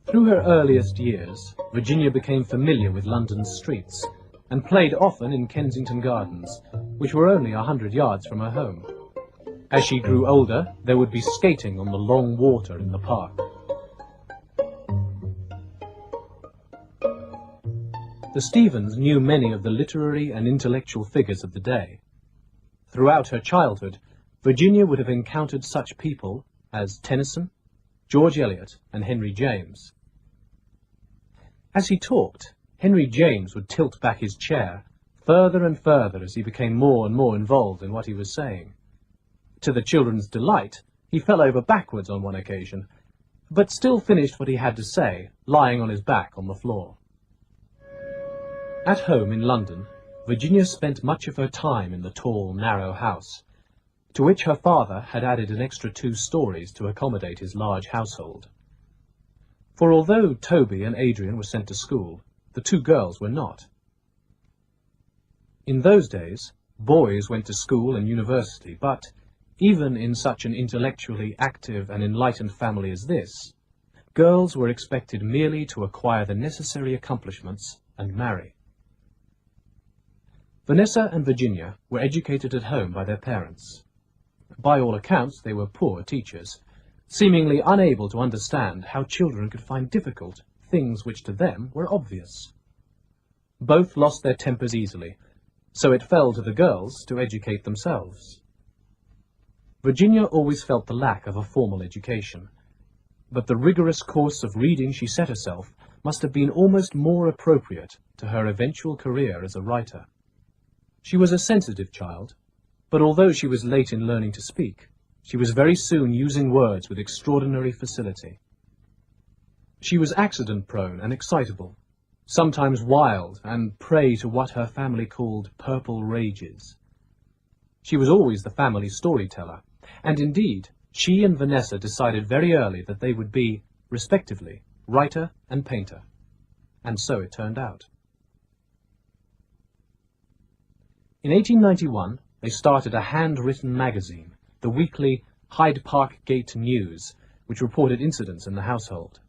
Through her earliest years, Virginia became familiar with London's streets and played often in Kensington Gardens, which were only 100 yards from her home. As she grew older, there would be skating on the long water in the park. The Stephens knew many of the literary and intellectual figures of the day. Throughout her childhood, Virginia would have encountered such people as Tennyson, George Eliot, and Henry James. As he talked, Henry James would tilt back his chair further and further as he became more and more involved in what he was saying. To the children's delight, he fell over backwards on one occasion, but still finished what he had to say, lying on his back on the floor. At home in London, Virginia spent much of her time in the tall, narrow house, to which her father had added an extra 2 stories to accommodate his large household. For although Toby and Adrian were sent to school, the 2 girls were not. In those days, boys went to school and university, but even in such an intellectually active and enlightened family as this, girls were expected merely to acquire the necessary accomplishments and marry. Vanessa and Virginia were educated at home by their parents. By all accounts, they were poor teachers, seemingly unable to understand how children could find difficult things which to them were obvious. Both lost their tempers easily, so it fell to the girls to educate themselves. Virginia always felt the lack of a formal education, but the rigorous course of reading she set herself must have been almost more appropriate to her eventual career as a writer. She was a sensitive child, but although she was late in learning to speak, she was very soon using words with extraordinary facility. She was accident-prone and excitable, sometimes wild and prey to what her family called purple rages. She was always the family storyteller, and indeed, she and Vanessa decided very early that they would be, respectively, writer and painter. And so it turned out. In 1891, they started a handwritten magazine, the weekly Hyde Park Gate News, which reported incidents in the household.